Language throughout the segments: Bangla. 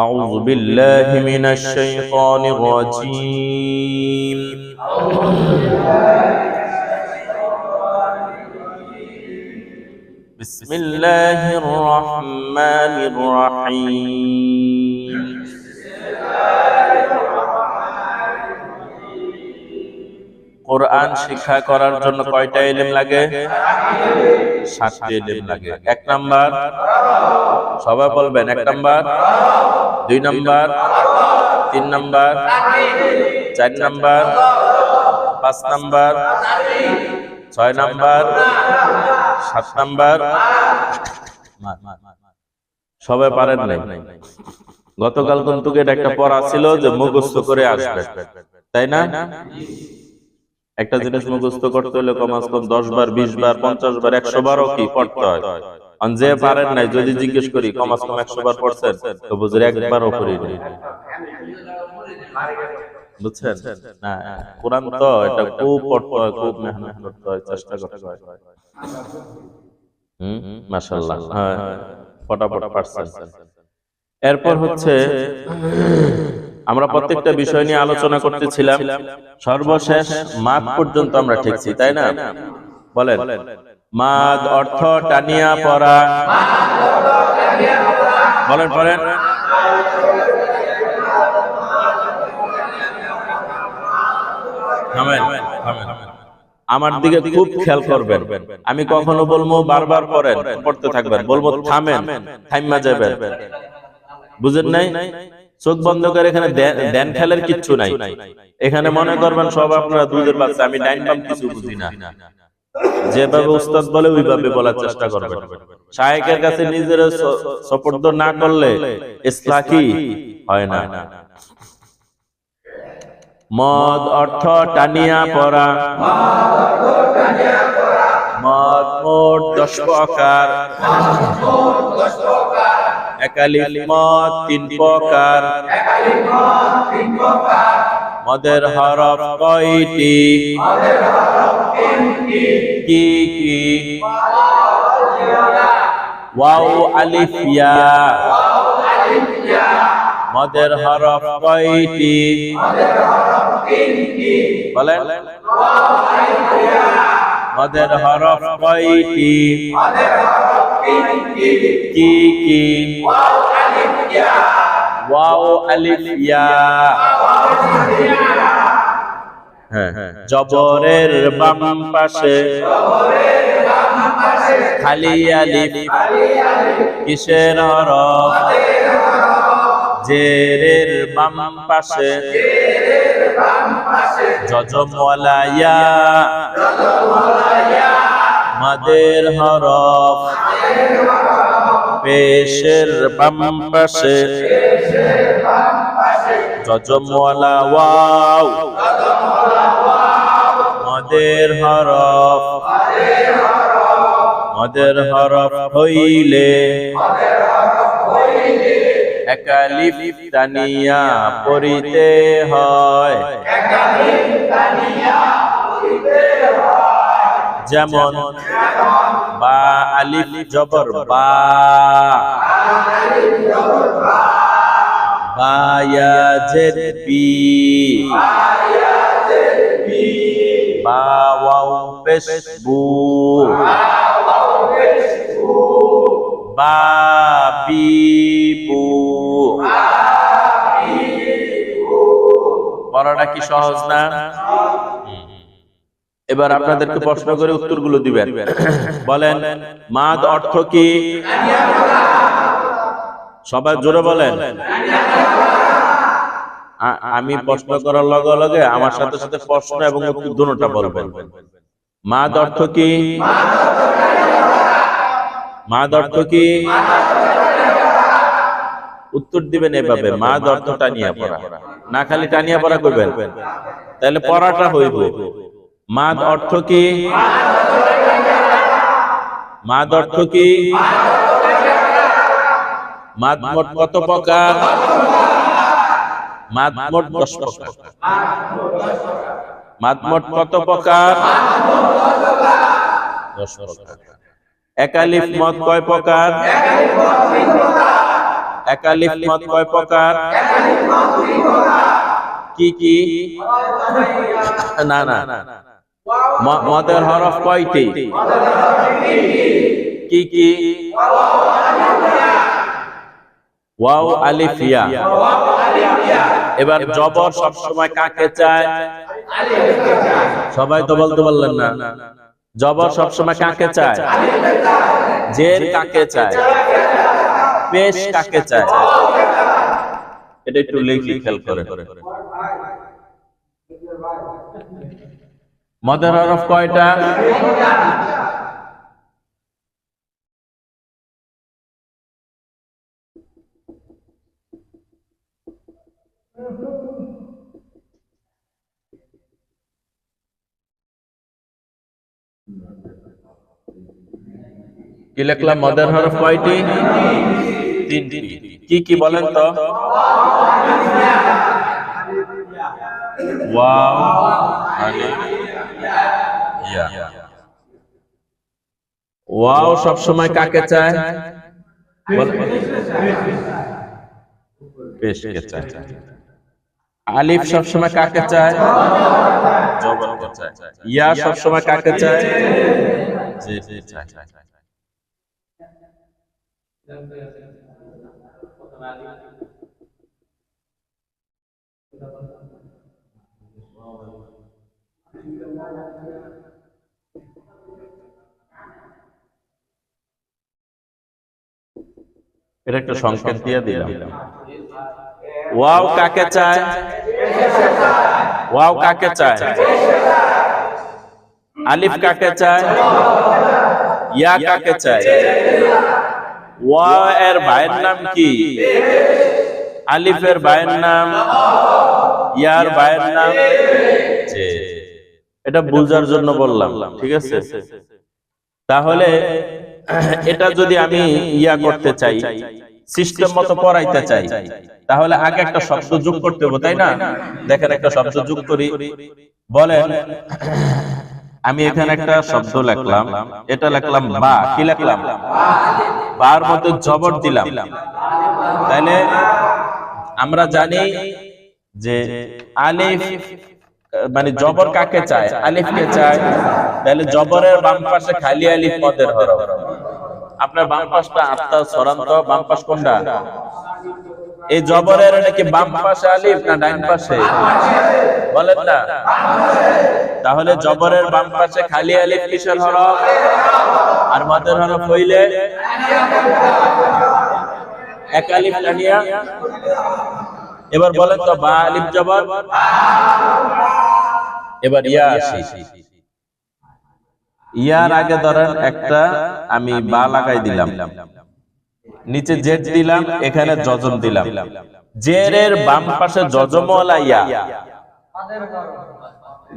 أعوذ بالله من الشيطان الرجيم بسم الله الرحمن الرحيم কোরআন শিক্ষা করার জন্য কয়টা ইলম লাগে? 7টি ইলম লাগে। 1 নাম্বার, সবাই বলবেন 1 number, 2 number, 3 number, 4 number, 5 number, 6 number, 7 number. সবাই পারেন নাই। গতকাল কিন্তু এটা একটা পড়া ছিল যে মুখস্থ করে আসবে, তাই না? একটা জিনিস মুখস্থ করতে হলে কমস কম 10 বার, 20 বার, 50 বার, 100 বারও কি পড়তে হয়। যে পারেন নাই যদি জিজ্ঞেস করি কমস কম 100 বার পড়ছেন, তো বুঝে একবারও করিনি। বুঝছেন না? কোরআন তো এটা খুব পড়তে হয়, খুব মেহনত করতে হয়, চেষ্টা করতে হয়। মাশাআল্লাহ, হ্যাঁ ফটাফট পারছেন। এরপর হচ্ছে আমরা প্রত্যেকটা বিষয় নিয়ে আলোচনা করতেছিলাম, সর্বশেষ মাদ পর্যন্ত আমরা ঠিকছি, তাই না? বলেন, মাদ অর্থ টানিয়া পড়া। বলেন পড়েন। আমার দিকে খুব খেয়াল করবেন। আমি কখনো বলবো বারবার পড়েন, পড়তে থাকবেন, বলবো থামেন, থাইমা যাবেন। বুঝেন নাই? চোখ বন্ধ করে এখানে দেন খেলের কিচ্ছু নাই। এখানে মনে করবেন সব আপনারা দুধের বাচ্চা, আমি ডাইন বাম কিছু বুঝি না। যেভাবে উস্তাদ বলে ওইভাবে বলার চেষ্টা করবেন। শায়েখের কাছে নিজের সুপর্দ না করলে ইসলাহ কি হয় না। মদ অর্থ টানিয়া পড়া। মদ মোট 10 প্রকার। একালিফ মদ 3 প্রকার। মদের হরফ কয়টি? কি কি? ওয়াও আলিফ ইয়া। মদের হরফ কয়টি? বলেন, মদের হরফ কয়টি? কি কি? ওয়াও আলিফ ইয়া। জবরের বাম পাশে খালি আলিফ কিসের হরফ? জেরের বাম পাশে যজমওয়ালা ইয়া। মাদের হরফ পেশের বাম পাশে যজমওয়ালা ওয়াও। মদের হরফ, মদের হরফ হইলে একালিফ টানিয়া পড়িতে হয়। যেমন বা আলিফ জবর বা, বা ইয়া জেদ বি, বা ওয়াও পেশ বু, বা বি বু। পড়াটা কি সহজ না? এবার আপনাদেরকে প্রশ্ন করে উত্তরগুলো দিবেন। বলেন, মাদ অর্থ কি? সবাই জোরে বলেন। আমি প্রশ্ন করার লগে লগে আমার সাথে সাথে প্রশ্ন এবং উত্তর দুটোটা বলবেন। মাদ অর্থ কি? মাদ অর্থ কি? উত্তর দিবেন এভাবে, মাদ অর্থ টানিয়া পড়া, না খালি টানিয়া পড়া করবেন, তাহলে পড়াটা হইব। মাদ অর্থ কি? মাদ অর্থ কি? মাদ মোট কত প্রকার? মাদ মোট 10 প্রকার। মাদ মোট কত প্রকার? 10 প্রকার। একালিফ মদ কয় প্রকার? একালিফ মদ কয় প্রকার? কি কি? না না, মদের হরফ কয়টি? কি কি? ওয়াও আলিফ ইয়া। এবার জবর সবসময় কাকে চায়? সবাই তো বলতে বললেন না। জবর সবসময় কাকে চায়? জের কাকে চায়? পেশ কাকে চায়? এটা একটু লিখি, খেয়াল করে। মদের হরফ কয়টা? কি লিখলাম? মদের হরফ কয়টি? তিনটি। কি কি বলেন তো? ওয়াও আলিফ ইয়া। ওয়াও সবসময় কাকে চায়? পেশকে চায়। আলিফ সবসময় কাকে চায়? জবরকে চায়। ইয়া সবসময় কাকে চায়? জেরকে চায়। এটা একটা সংকেত দিয়ে দিলাম। ওয়াও কাকে চায়? ওয়াও কাকে চায়? আলিফ কাকে চায়? ইয়া কাকে চায়? ওয়া এর ভাইয়ের নাম কি? আলিফের ভাইয়ের নাম, ইয়ার ভাইয়ের নাম জের। এটা বুঝার জন্য বললাম, ঠিক আছে? তাহলে এটা যদি আমি ইয়া করতে চাই, সিস্টেম মতো পড়াইতে চাই, তাহলে আগে একটা শব্দ যোগ করতে হবে, তাই না? দেখেন একটা শব্দ যোগ করি। বলেন, আমি এখানে একটা শব্দ লিখলাম, এটা লিখলাম বা। কি লিখলাম? বার মধ্যে জবর দিলাম। তাইলে আমরা জানি যে আলিফ মানে জবর কাকে চায়? আলিফকে চায়। তাহলে জবরের বাম পাশে খালি আলিফ মদের হরফ। আপনার বাম পাশটা আত্মা সরান্ত, বাম পাশ কোনটা? এই জবরের নাকি বাম পাশে আলিফ না ডাইন পাশে? বলেন না। তাহলে জবরের বাম পাশে খালি আলিফ কিসের হরফ? আর মদের হরফ হইলে এক আলিফ টানিয়া। এবার বলেন তো, বা আলিফ জবর। এবার ইয়া আসি। ইয়ার আগে ধরেন একটা আমি বা লাগাই দিলাম, নিচে জেড দিলাম, এখানে জজম দিলাম। জেরের বাম পাশে জজমওয়ালা ইয়া,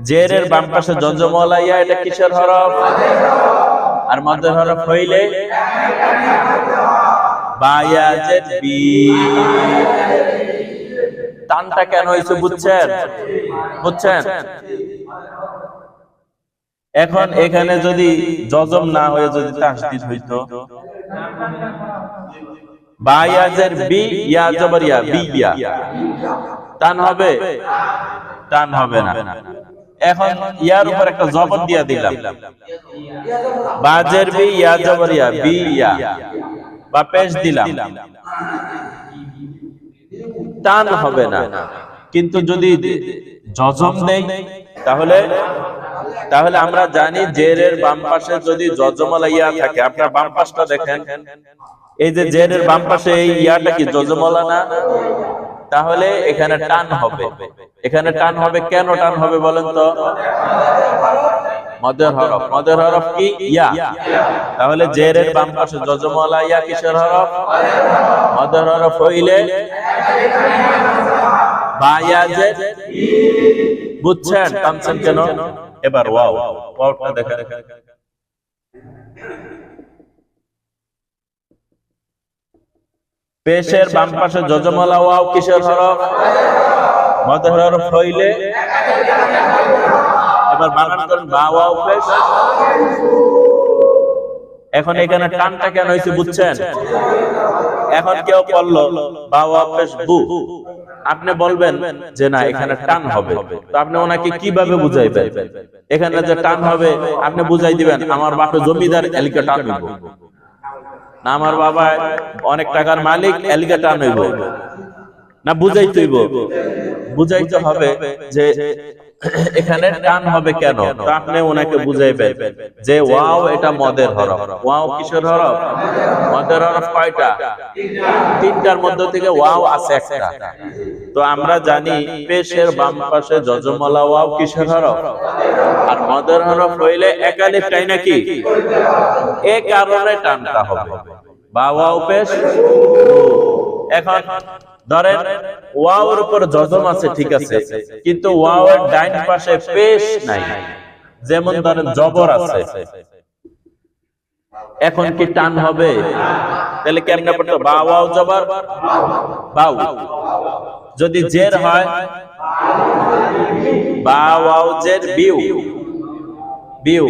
জেরের বাম পাশে জজমওয়ালা ইয়া, এটা কিসের হরফ? আর মদের হরফ হইলে বা ইয়া জেড বি। টানটা কেন হয়েছে বুঝছেন? বুঝছেন? এখন এখানে যদি জজম না হয়ে যদি তাসদীদ হইতো, বা ইয়া জের বি, ইয়া জবর ইয়া, বি ইয়া, টান হবে? টান হবে না। এখন ইয়ার উপর একটা জবর দিয়া দিলাম, বা জের বি, ইয়া জবর ইয়া, বি ইয়া, বা পেশ দিলাম, টান হবে না। কিন্তু যদি জজম দেই, তাহলে তাহলে আমরা জানি জেরের বাম পাশে যদি জজমওয়ালা ইয়া থাকে, আপনার বাম পাশটা দেখেন, এই যে জেরের বাম পাশে এই ইয়াটা কি জজমওয়ালা না? তাহলে এখানে টান হবে। এখানে টান হবে, কেন টান হবে বলেন তো? মদের হরফ। মদের হরফ কি? ইয়া। তাহলে জেরের বাম পাশে জজমওয়ালা ইয়া কিসের হরফ? মদের হরফ হইলে বা ইয়া জের। বুঝছেন? টানছেন কেন? এবার ওয়াও, ওয়াওটা দেখেন। পেশের বাম পাশে জজমওয়ালা ওয়াও কিসের হরফ? মদের হরফ হইলে, এবার বানান করেন বা ওয়াও পেশ। এখন এখানে টানটা কেন হয়েছে বুঝছেন? এখন কেউ বললো বা ওয়াও পেশ বু, আপনি বলবেন যে না এখানে টান হবে, তো আপনি ওনাকে কিভাবে বুঝাইবেন? এখানে যে টান হবে আপনি বুঝাই দিবেন আমার বাপে জমিদার এলিকা টান হইব, না আমার বাবা অনেক টাকার মালিক এলিকা টান হইব, না বুঝাইতে হইব? বুঝাইতে হবে যে এখানে টান হবে কেন, তো আপনি ওনাকে বুঝাইবেন যে ওয়াও এটা মদের হরফ। ওয়াও কিসের হরফ? মদের হরফ কয়টা? তিনটার মধ্যে থেকে ওয়াও আছে একটা। তো আমরা জানি পেশের বাম পাশে যজমলা ওয়াও কিসের হরফ? আর মদের হরফ হইলে একালিফটাই নাকি, এ কারণে টানটা হবে বা ওয়াও পেশ। এখন ধরেন ওয়াওর উপর যজম আছে, ঠিক আছে, কিন্তু ওয়াওয়ের ডাইন পাশে পেশ নাই, যেমন ধরেন জবর আছে, এখন কি টান হবে? তাহলে কেমনে পড়তে? বা ওয়াও জবর বাউ। যদি জের হয় বা ওয়াও জের বিউ, বিউ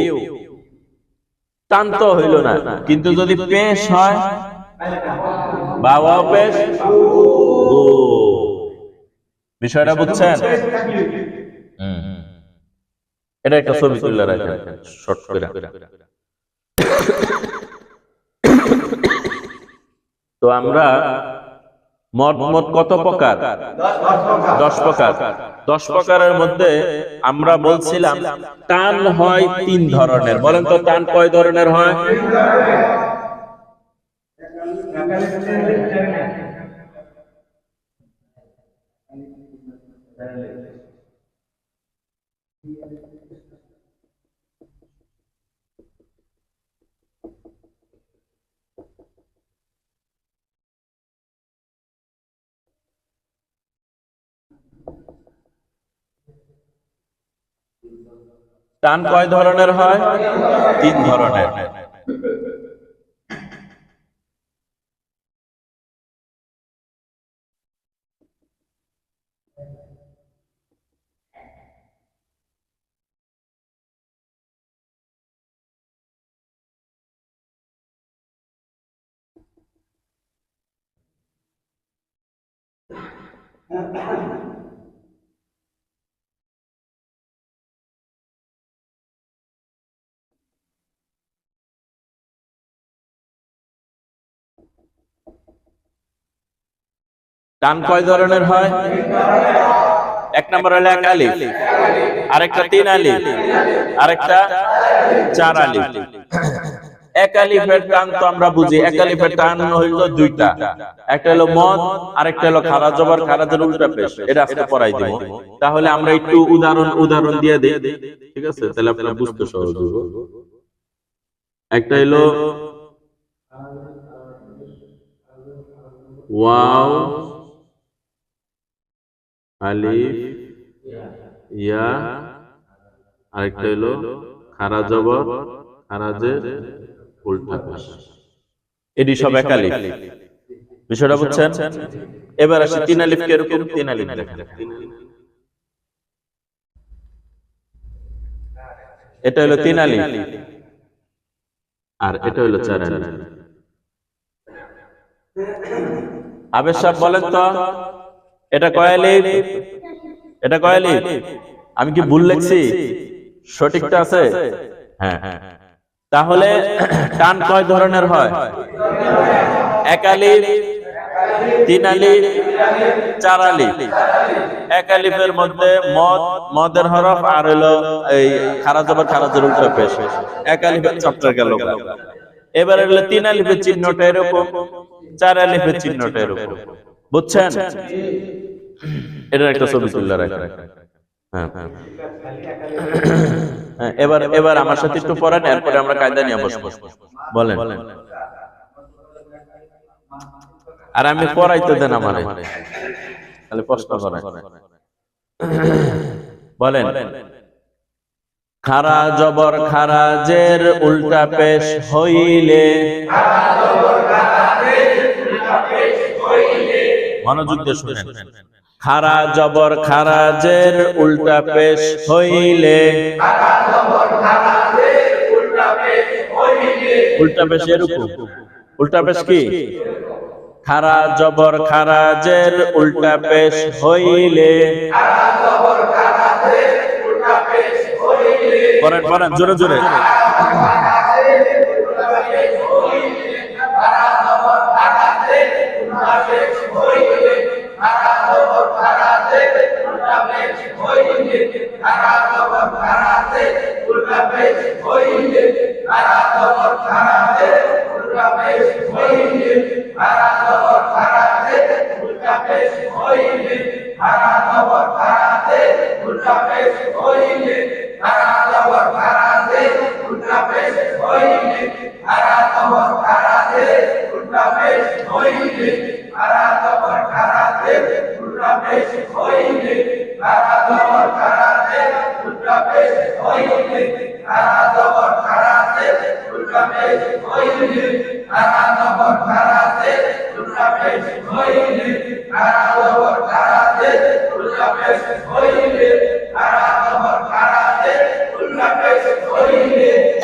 টান তো হইল না। কিন্তু যদি পেশ হয় বা ওয়াও পেশ ও, বিষয়টা বুঝছেন? এটা একটা ছবি তুলে রাখেন শর্ট করে। তো আমরা মোট কত প্রকার? 10 প্রকার। 10 প্রকারের মধ্যে আমরা বলছিলাম টান হয় 3 ধরনের। বলেন তো টান কয় ধরনের হয়? টান কয় ধরনের হয়? 3 ধরনের। টান কয় ধরনের হয়? 1 নম্বর হলো এক আলিফ, আরেকটা 3 আলিফ, আরেকটা 4 আলিফ। এক আলিফের টান তো আমরা বুঝি, এক আলিফের টান হইল দুইটা, একটা হলো মদ, আরেকটা হলো খারা জবর, খারাজের উল্টা পেশ। এটা আজকে পড়াই দিব। তাহলে আমরা একটু উদাহরণ দিয়ে দেই, ঠিক আছে? তাহলে আপনারা বুঝতে সহজ হবে। একটা হলো ওয়াও আলিফ ইয়া, আরেকটা হলো খারা জবর, খারাজের উল্টা পেশ। এটি সব এক আলিফ। বিষয়টা বুঝছেন? এবার আসি 3 আলিফ কিরকম? 3 আলিফ দেখেন, এটা হলো 3 আলিফ আর এটা হলো 4 আলিফ। আবেশ সাহেব বলেন তো এটা কয় আলিফ? এটা কয় আলিফ? আমি কি ভুল লিখছি? সঠিকটা আছে? হ্যাঁ। তাহলে টান কয় ধরনের হয়? এক আলিফ, 3 আলিফ, 4 আলিফ। এক আলিফের মধ্যে মদের হরফ আর হলো এই খারা জবর, খারাজের উল্টা পেশ। এক আলিফের চ্যাপ্টার গেল। এবার হলো 3 আলিফের চিহ্নটা এরকম, 4 আলিফের চিহ্নটা এরকম। বুঝছেন? এটা একটা ছবি তুলে রাখেন। হ্যাঁ। এবার আমার সাথে একটু পড়েন, এরপরে আমরা কায়দা নিয়ে বসবো। বলেন। আর আমি পড়াইতে দেন আমারে, তাহলে প্রশ্ন করেন। বলেন। খারা জবর খারাজের উল্টা পেশ হইলে, মনোযোগ দিয়ে শুনেন। খারা জবর খারাজের উল্টা পেশ হইলে, উল্টা পেশ এরকম। উল্টা পেশ কি? খারা জবর খারাজের উল্টা পেশ হইলে, পড়েন পড়েন জোরে জোরে।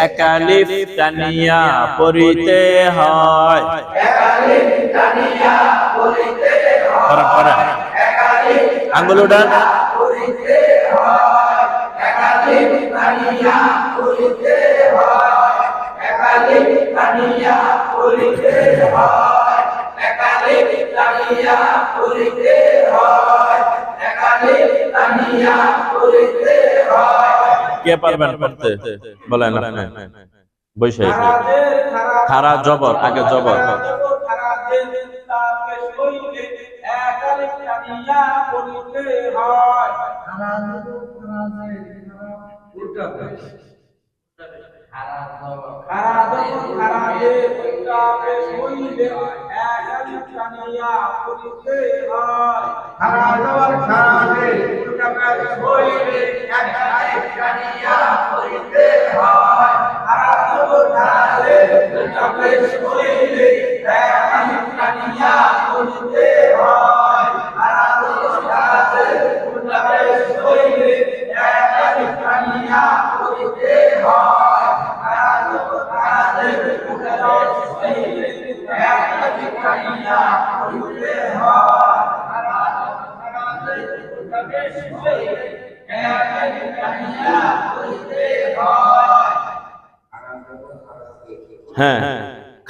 একালিফ টানিয়া পড়িতে হয়, আঙ্গুল উঠান। কে পারবেন পড়তে বলেন আপনি? বৈশে খারা জবর, আগে জবর। হ্যাঁ,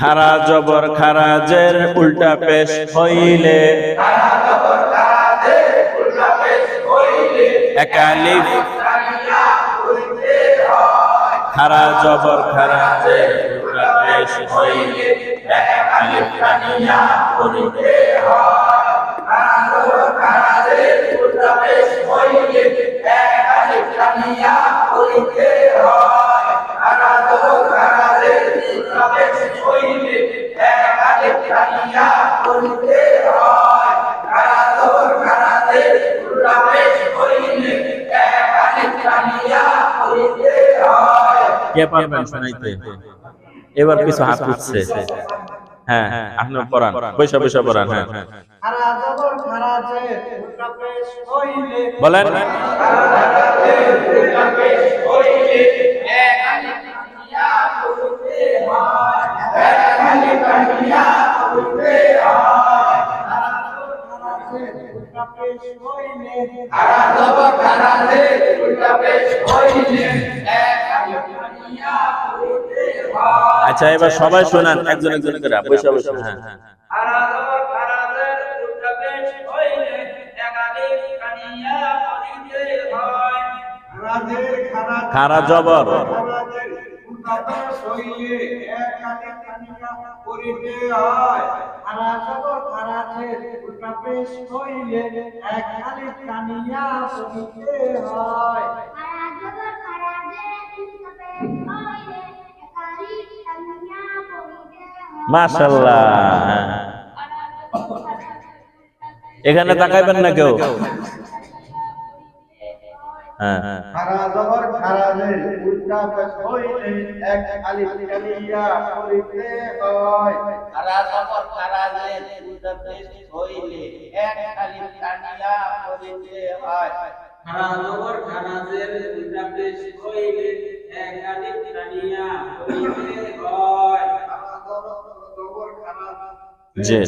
খারা জবর খারাজের উল্টা পেশ হইলে, একালিফ খারা জবর খারাজের উল্টা পেশ হইলে, একালিফ টানিয়া পড়িতে হয়। কে পারবেন শোনাইতে? এবার কিছু হাত উঠছে। হ্যাঁ, আপনি পড়ান, বৈশা বৈশা পড়ান। হ্যাঁ বলেন। আচ্ছা, এবার সবাই শোনান একজন একজন করে, বৈশা বৈশা। হ্যাঁ খারা জবর মাশাআল্লাহ। এখানে তাকাইবেন না কেউ। হ্যাঁ, খারা জবর খারাজের উল্টা পেশ হইলে এক আলিফ টানিয়া পড়িতে হয়। খারা জবর খারাজের উল্টা পেশ হইলে এক আলিফ টানিয়া পড়িতে হয়। খারা জবর খারাজের উল্টা পেশ হইলে এক আলিফ টানিয়া পড়িতে হয়। খারা জবর খারাজ যে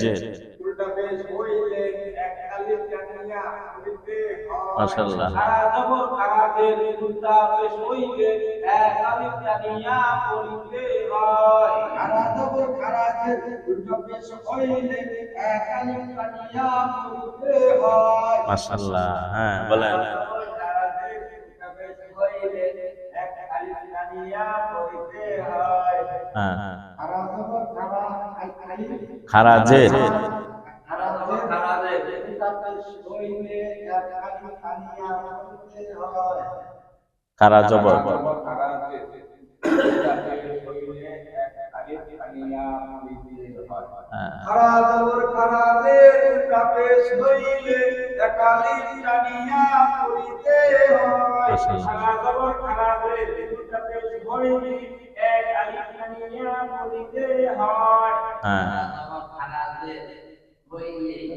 উল্টা পেশ হইলে এক আলিফ টানিয়া পড়িতে হয়। মাশাআল্লাহ। খাড়া জবর খাড়াদের উল্টা পেশ হইলে এক আলিফ টানিয়া পড়িতে হয়। খাড়া জবর খাড়াদের উল্টা পেশ হইলে এক আলিফ টানিয়া পড়িতে হয়। মাশাআল্লাহ। হ্যাঁ বলেন। খাড়াদের উল্টা পেশ হইলে এক আলিফ টানিয়া পড়িতে হয়। হ্যাঁ খাড়া জবর খাড়া আলিফ খারাজে খারা জবর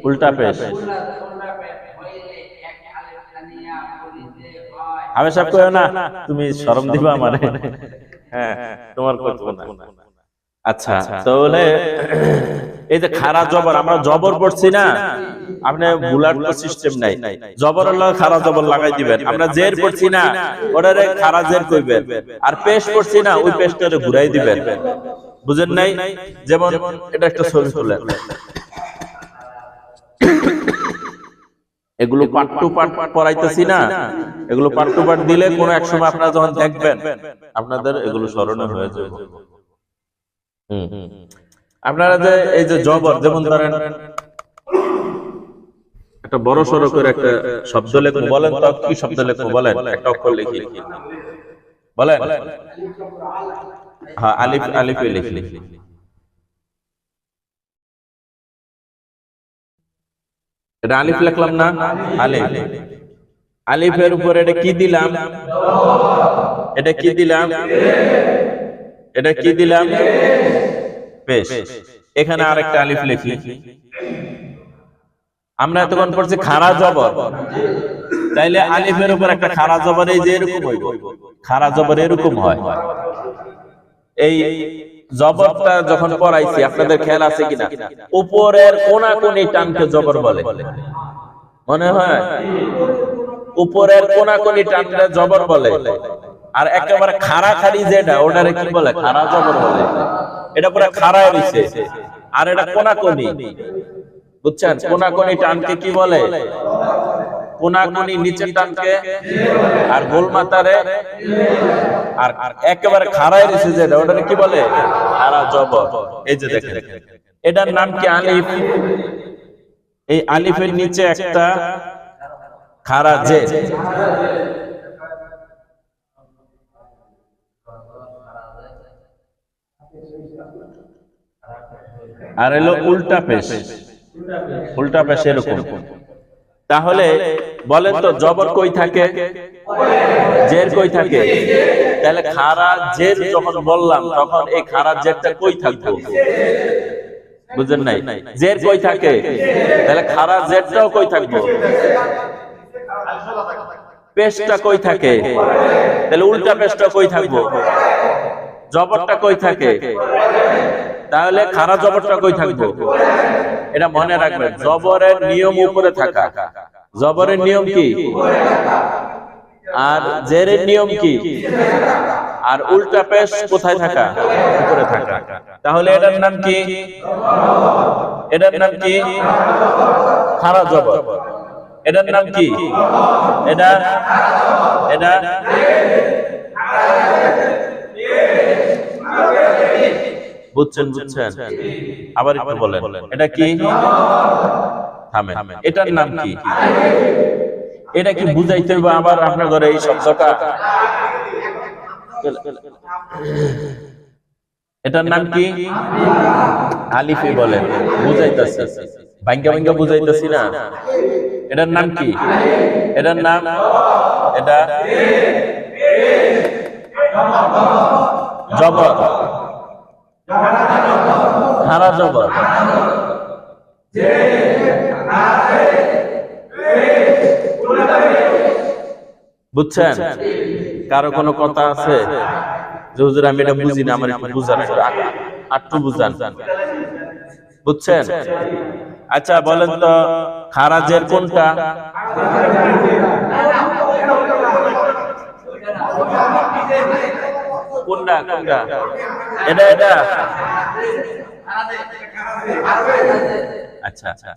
উল্টা পেশ আমি সব কইও না, তুমি শরম দিবা আমারে। হ্যাঁ তোমার কইতো না। আচ্ছা তাহলে এই যে খারা জবর, আমরা জবর পড়ছি না, আপনি বুলাট তো সিস্টেম নাই, জবর হলো খারা জবর লাগাই দিবেন। আমরা জের পড়ছি না, ওটারে খারা জের কইবেন। আর পেশ পড়ছি না, ওই পেশটারে ঘুরাই দিবেন। বুঝেন নাই? যেমন এটা একটা ছবি তুলেন, এগুলো পার্ট টু পার্ট পড়াইতেছি না, এগুলো পার্ট টু পার্ট দিলে কোন এক সময় আপনারা যখন দেখবেন আপনাদের এগুলো স্মরণে হয়ে যাবে। আপনারা যে এই যে জবর, যেমন ধরেন একটা বড় সড়ো করে একটা শব্দ লেখো, বলেন তো কি শব্দ লেখো, বলেন একটা অক্ষর লিখি, বলেন। হ্যাঁ আলিফ, আলিফে লিখি। এটা আলিফ লিখলাম না, আলিফ। আলিফের উপর এটা কি দিলাম? এটা কি দিলাম? এটা কি দিলাম? পেশ। এখানে আরেকটা আলিফ লিখি। আমরা এতক্ষণ পড়ছি খারা জবর, তাইলে আলিফের উপর একটা খারা জবর, এই যে এরকম হইব, খারা জবর এরকম হয়। এই জবরটা যখন পড়াইছি আপনাদের খেয়াল আছে কিনা, উপরের কোনাকুনি টানকে জবর বলে, মনে হয়? উপরের কোনাকুনি টানকে জবর বলে। আর একেবারে খাড়া খাড়ি যেটা, ওটারে কি বলে? খাড়া জবর বলে। এটা পুরো খাড়ায় রইছে, আর এটা কোনাকুনি, বুঝছেন? কোনাকুনি টানকে কি বলে? কোনাকুনি নিচের টানকে, আর গোল মাথারে, আর একেবারে খাড়ায় রইছে যেটা, ওটারে কি বলে? খাড়া জবর। এই যে দেখেন, এটার নাম কি? আলিফ। এই আলিফের নিচে একটা খাড়া জে, আর এলো উল্টা পেশ। উল্টা পেশ এরকম। তাহলে বলেন তো জবর কই থাকে? জের কই থাকে? তাহলে খাড়া জের যখন বললাম তখন এই খাড়া জেরটা কই থাকবে? বুঝেন নাই? জের কই থাকে? তাহলে খাড়া জেরটাও কই থাকবে? পেশটা কই থাকে? তাহলে উল্টা পেশটা কই থাকবে? জবরটা কই থাকে? তাহলে খাড়া জবরটা কই থাকবে? এটা মনে রাখবেন, জবরের নিয়ম উপরে থাকা। জবরের নিয়ম কি? আর জেরের নিয়ম কি? আর উল্টা পেশ কোথায় থাকা? উপরে থাকা। তাহলে এটার নাম কি? এটার নাম কি? খাড়া জবর। এটার নাম কি? এটা এটা বুঝছেন? বুঝছেন? আবার একটু বলেন, এটা কি? থামেন। এটার নাম কি? এটা কি বুঝাইতে হবে আবার আপনার ঘরে এই শব্দটা? এটার নাম কি? আলিফে বলেন, বুঝাইতেছি, ভাঙ্গা ভাঙ্গা বুঝাইতেছি না। এটার নাম কি? এটার নাম এটা জবর, খাড়া জবর। বুঝছেন? কারো কোনো কথা আছে যে হুজুর আমি এটা বুঝি না, আমার একটু বুঝান, একটু বুঝান। বুঝছেন? আচ্ছা বলেন তো খারাজের কোনটা? কোনটা কোনটা? এটা এটা। আচ্ছা আচ্ছা,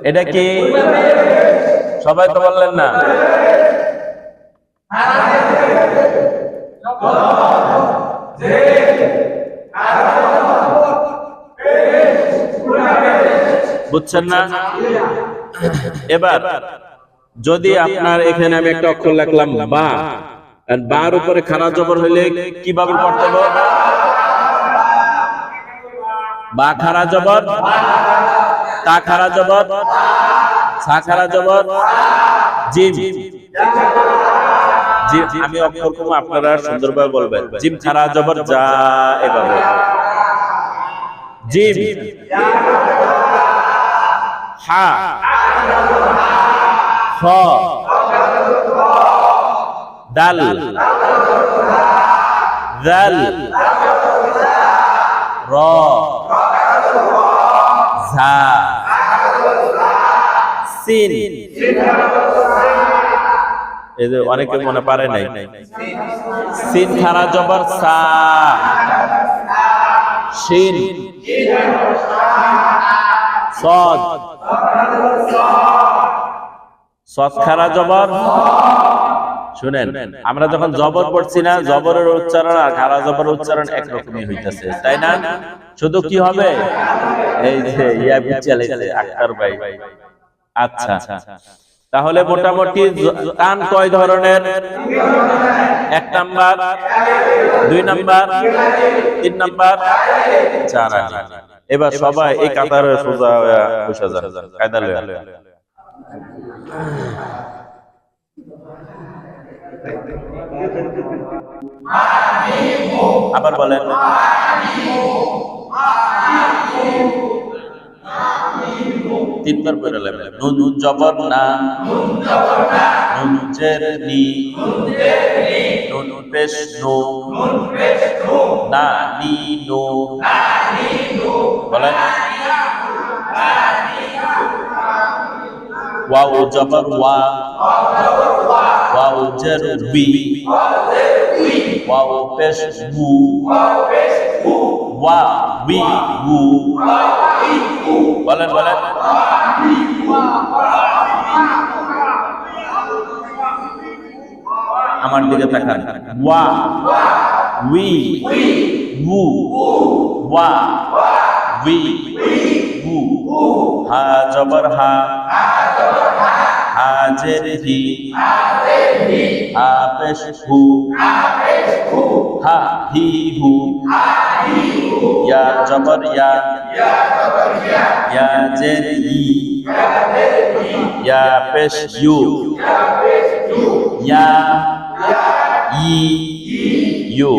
এটা কি সবাই তো বললেন না? বুঝছেন না? এবার যদি আপনার এখানে আমি একটা অক্ষর লিখলাম বা, আর বার উপরে খাড়া জবর হইলে কিভাবে পড়তে হবে? বা খাড়া জবর, তা খাড়া জবর, সা খাড়া জবর, জিম। আমি অক্ষর কম, আপনারা সুন্দরভাবে বলবেন। জিম খাড়া জবর যা, এভাবে জিম, হা, খ, দাল, দাল, র, ঝা, সিন। এই যে অনেকে মনে পারে নাই, সিন খাড়া জবর সা, শিন, সদ, সদ খাড়া জবর। শুনেন, আমরা যখন জবর পড়ছি না, জবরের উচ্চারণ আর খাড়া জবরের উচ্চারণ একরকমই হইতেছে, তাই না? শুধু কি হবে, এই যে ইয়া বিচালাইছে আক্তার ভাই। আচ্ছা, তাহলে মোটামুটি টান কয় ধরনের? 1 নাম্বার, 2 নাম্বার, 3 নাম্বার, 4 আলি। এবার সবাই এই কাতারে সোজা হয়ে বসে যান, কায়দা লয়া। আবার বলেন, তিনবার পড়ে নেবেন। নুন জবর না, নুন জের নি, নুন পেশ নো, না নি নো। বলেন, ওয়াও জবর ওয়া, ওয়াও জের বি, ওয়াও পেশ বু, ওয়া বি বু। বলেন বলেন, আমার দিকে তাকান। ওয়া, উই, বু, ওয়া, উই, বু। হা জবর হা, হা জের হি, হা পেশ হু, হা হি হু। ইয়া জবর ইয়া, ইয়া জের ই, ইয়া পেশ ইউ, ইয়া ই ইউ।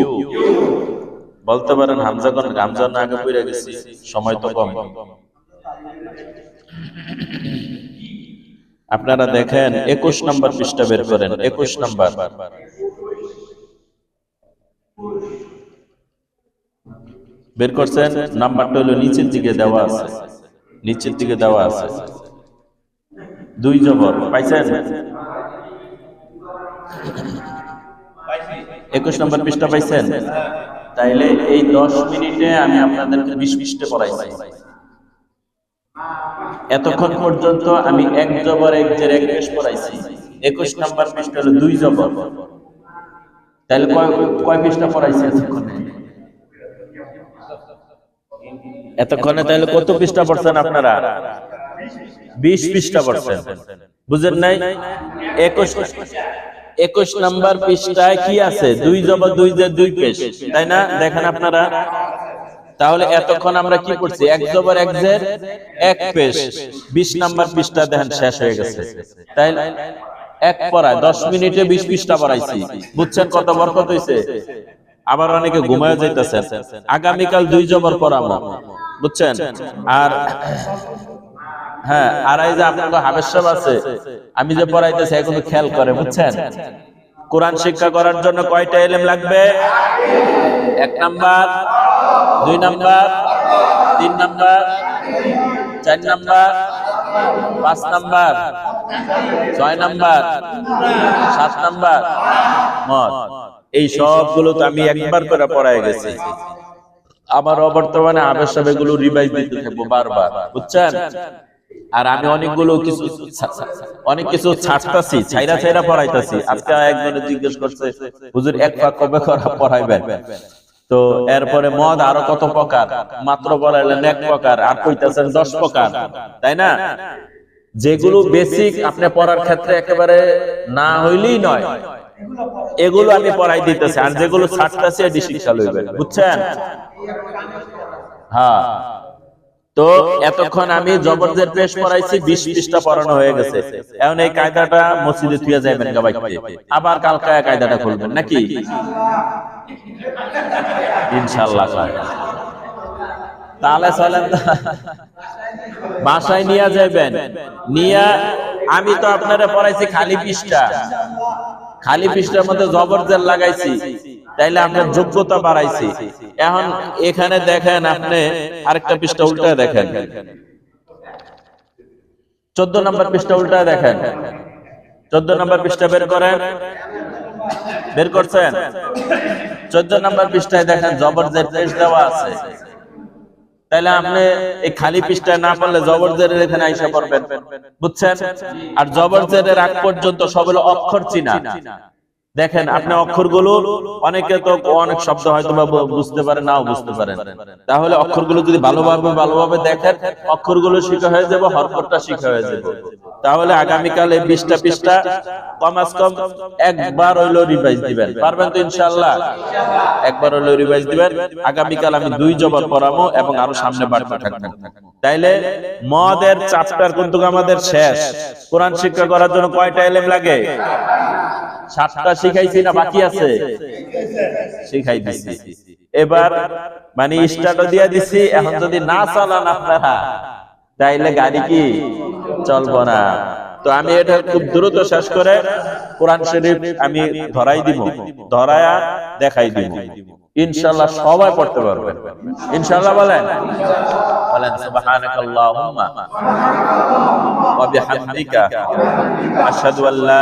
বলতে পারেন হামজা কোন? হামজা না আগে পড়ে গেছি, সময় তো কম। আপনারা দেখেন 21 নম্বর পৃষ্ঠা বের করেন। 21 নম্বর, বের করছেন? নাম্বারটা হলো নিচের দিকে দেওয়া আছে, নিচের দিকে দেওয়া আছে। 2 জবর পাইছেন? 21 নম্বর পৃষ্ঠা পাইছেন? তাইলে এই 10 মিনিটে আমি আপনাদেরকে 20 পৃষ্ঠা পড়াইছি। এতক্ষণ পর্যন্ত আমি 1 জবর 1 জের 1 পেশ পড়াইছি। 21 নম্বর পৃষ্ঠা হলো 2 জবর। তাইলে কয় পৃষ্ঠা পড়াইছি এতক্ষণে? এতক্ষণে তাইলে কত পৃষ্ঠা পড়ছেন আপনারা? 20 পৃষ্ঠা পড়ছেন। বুঝেন নাই? 21 নম্বর পৃষ্ঠায় কি আছে? 2 জবর 2 জের 2 পেশ, তাই না? দেখেন আপনারা। তাহলে এতক্ষণ আমরা কি করছি? 1 জবর 1 জের 1 পেশ। 20 নম্বর পৃষ্ঠা দেখেন শেষ হয়ে গেছে। তাই এক পড়ায় 10 মিনিটে 20 পৃষ্ঠা পড়াইছি। বুঝছেন কত বরকত হইছে? আবার অনেকে ঘুমায় যাইতেছেন। আগামীকাল 2 জবর পড়াবো, বুঝছেন? আর হ্যাঁ, আর এই যে আপনাদের হাফেজ সাহেব আছে, আমি যে পড়াইতেছি এগুলো খেয়াল করে, বুঝছেন? কোরআন শিক্ষা করার জন্য কয়টা ইলম লাগবে? 1 number, 2 number, 3 number, 4 number, 5 number, 6 number, 7 number মদ। এই সবগুলো তো আমি একবার করে পড়ায় গেছি। আমার অবর্তমানে আবেশ এগুলো রিভাইজ দিতে থাকবো বারবার, বুঝছেন? আর আমি অনেক কিছু ছাড়তাছি, ছাইরা পড়াইতাছি। আজকে একজনে জিজ্ঞেস করছে, হুজুর এক পাক কবে পড়াইবেন? তো এরপরে মদ আরো কত প্রকার, মাত্র বলাইলেন 1 প্রকার, আর কইতাছেন 10 প্রকার, তাই না? যেগুলো বেসিক আপনি পড়ার ক্ষেত্রে একেবারে না হইলেই নয়, এগুলো আমি পড়াই দিতেছি। আর যেগুলো ছাড়তাছি এটি শিক্ষা লইবেন, বুঝছেন? হ্যাঁ। তো এতক্ষণ আমি জবরদের পেশ পড়াইছি, 20 পৃষ্ঠা পড়ানো হয়ে গেছে। এখন এই কায়দাটা মসজিদে থুইয়া যাবেন গাবাইতে, আবার কালকে কায়দাটা খুলবেন নাকি? ইনশাআল্লাহ। তাহলে চলেন বাসায় নিয়ে যাবেন, নিয়া আমি তো আপনারা পড়াইছি খালি পৃষ্ঠা, খালি পৃষ্ঠার মধ্যে জবরজের লাগাইছি, তাইলে আপনার যোগ্যতা বাড়াইছি। এখন এখানে দেখেন, আপনি আরেকটা পৃষ্ঠা উল্টায় দেখেন, 14 নম্বর পৃষ্ঠা উল্টায় দেখেন, 14 নম্বর পৃষ্ঠা বের করেন, বের করছেন? 14 নম্বর পৃষ্ঠায় দেখেন জবরজের পেশ দেওয়া আছে। তাইলে আপনি এই খালি পৃষ্ঠায় না পড়লে জবরজের এখানে আইসা পড়বেন, বুঝছেন? আর জবরজের আগ পর্যন্ত সবগুলো অক্ষর চিনা। দেখেন আপনি অক্ষরগুলো, অনেকে তো অনেক শব্দ হয়তো বুঝতে পারে, নাও বুঝতে পারেন। তাহলে অক্ষরগুলো যদি ভালোভাবে দেখেন, অক্ষরগুলো শিখা হয়ে যাবে, হরফটা শিখা হয়ে যাবে। তাহলে আগামীকাল এই 20টা পৃষ্ঠা কমাস কম একবার হইলো রিভাইজ দিবেন, পারবেন তো ইনশাআল্লাহ? একবার হইলো রিভাইজ দিবেন। আগামীকাল আমি 2 জবর পড়াবো এবং আরো সামনে বাড়তে থাকবো। তাইলে মদের চ্যাপ্টার কিন্তু আমাদের শেষ। কোরআন শিক্ষা করার জন্য কয়টা ইলম লাগে? 7টা শিখাইছি না বাকি আছে? শিখাই দিছি। এবার মানে স্টার্টও দিয়া দিছি। এখন যদি না চালান আপনারা, তাইলে গাড়ি কি চলবো না। তো আমি এটা খুব দ্রুত শেষ করে কোরআন শরীফ আমি ধরাই দিব, ধরায়া দেখাই দিব। ইনশাআল্লাহ সবাই পড়তে পারবেন ইনশাআল্লাহ। বলেন সুবহানাকাল্লাহুম্মা ওয়া বিহামদিকা আশহাদু আল্লা